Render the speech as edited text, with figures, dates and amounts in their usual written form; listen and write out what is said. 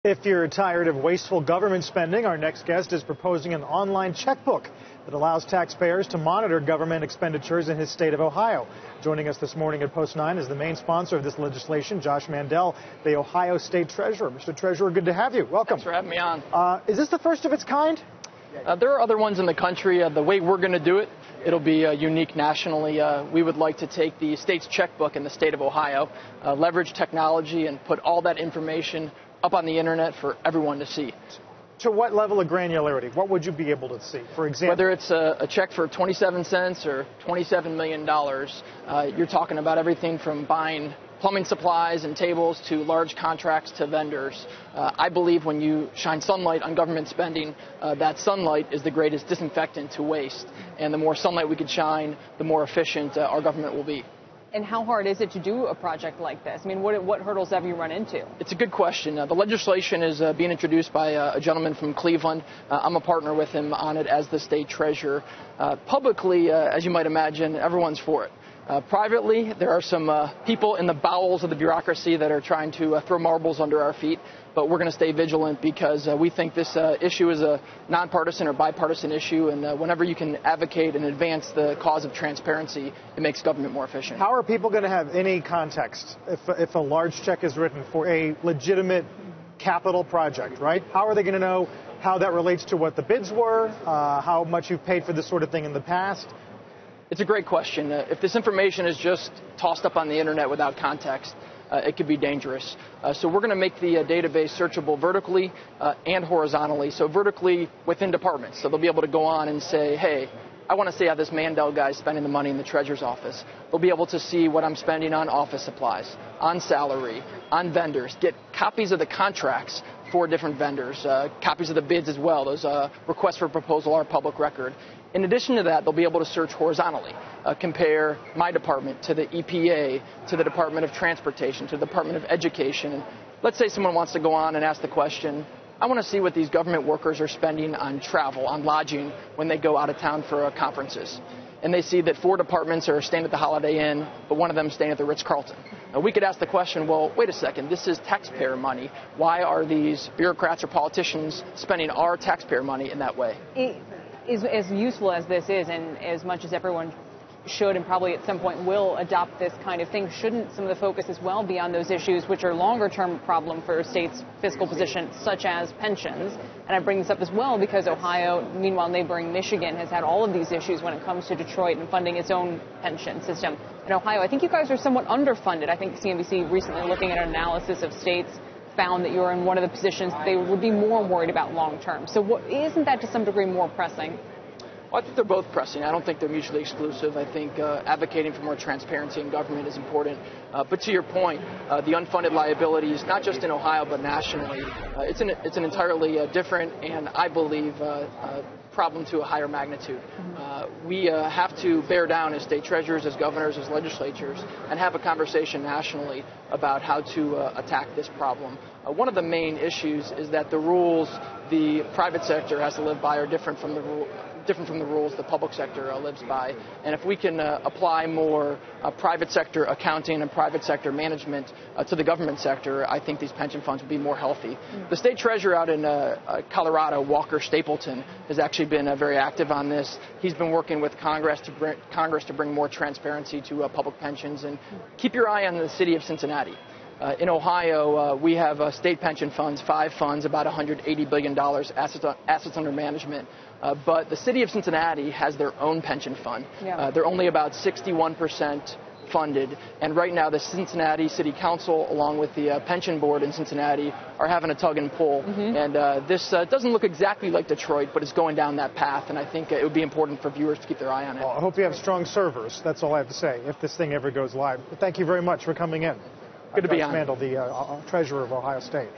If you're tired of wasteful government spending, our next guest is proposing an online checkbook that allows taxpayers to monitor government expenditures in his state of Ohio. Joining us this morning at Post 9 is the main sponsor of this legislation, Josh Mandel, the Ohio State Treasurer. Mr. Treasurer, good to have you. Welcome. Thanks for having me on. Is this the first of its kind? There are other ones in the country. The way we're going to do it, it'll be unique nationally. We would like to take the state's checkbook in the state of Ohio, leverage technology, and put all that information up on the internet for everyone to see. To what level of granularity? What would you be able to see? For example, whether it's a check for 27 cents or $27 million, you're talking about everything from buying plumbing supplies and tables to large contracts to vendors. I believe when you shine sunlight on government spending, that sunlight is the greatest disinfectant to waste. And the more sunlight we could shine, the more efficient our government will be. And how hard is it to do a project like this? I mean, what hurdles have you run into? It's a good question. The legislation is being introduced by a gentleman from Cleveland. I'm a partner with him on it as the state treasurer. Publicly, as you might imagine, everyone's for it. Privately, there are some people in the bowels of the bureaucracy that are trying to throw marbles under our feet, but we're going to stay vigilant because we think this issue is a nonpartisan or bipartisan issue, and whenever you can advocate and advance the cause of transparency, it makes government more efficient. How are people going to have any context if a large check is written for a legitimate capital project, right? How are they going to know how that relates to what the bids were, how much you've paid for this sort of thing in the past? It's a great question. If this information is just tossed up on the internet without context, it could be dangerous. So we're going to make the database searchable vertically and horizontally. So vertically within departments. So they'll be able to go on and say, hey, I want to see how this Mandel guy is spending the money in the treasurer's office. They'll be able to see what I'm spending on office supplies, on salary, on vendors, get copies of the contracts for different vendors, copies of the bids as well. Those requests for proposal are public record. In addition to that, they'll be able to search horizontally, compare my department to the EPA, to the Department of Transportation, to the Department of Education. And let's say someone wants to go on and ask the question, I want to see what these government workers are spending on travel, on lodging when they go out of town for conferences. And they see that 4 departments are staying at the Holiday Inn, but one of them is staying at the Ritz-Carlton. Now, we could ask the question, well, wait a second, this is taxpayer money. Why are these bureaucrats or politicians spending our taxpayer money in that way? As useful as this is, and as much as everyone should and probably at some point will adopt this kind of thing, shouldn't some of the focus as well be on those issues which are longer-term problem for states' fiscal position, such as pensions? And I bring this up as well because Ohio, meanwhile neighboring Michigan, has had all of these issues when it comes to Detroit and funding its own pension system. In Ohio, I think you guys are somewhat underfunded. I think CNBC recently, looking at an analysis of states, found that you're in one of the positions that they would be more worried about long-term. So isn't that to some degree more pressing? Well, I think they're both pressing. I don't think they're mutually exclusive. I think advocating for more transparency in government is important. But to your point, the unfunded liabilities, not just in Ohio but nationally, it's an entirely different and, I believe, problem to a higher magnitude. We have to bear down as state treasurers, as governors, as legislatures, and have a conversation nationally about how to attack this problem. One of the main issues is that the rules the private sector has to live by are different from the rules the public sector lives by. And if we can apply more private sector accounting and private sector management to the government sector, I think these pension funds will be more healthy. The state treasurer out in Colorado, Walker Stapleton, has actually been very active on this. He's been working with Congress to bring more transparency to public pensions. And keep your eye on the city of Cincinnati. In Ohio, we have state pension funds, 5 funds, about $180 billion assets under management. But the city of Cincinnati has their own pension fund. Yeah. They're only about 61% funded. And right now, the Cincinnati City Council, along with the pension board in Cincinnati, are having a tug and pull. And this doesn't look exactly like Detroit, but it's going down that path. And I think it would be important for viewers to keep their eye on it. Well, I hope you have strong servers. That's all I have to say, if this thing ever goes live. But thank you very much for coming in. Good to be on. Mandel, the treasurer of Ohio State.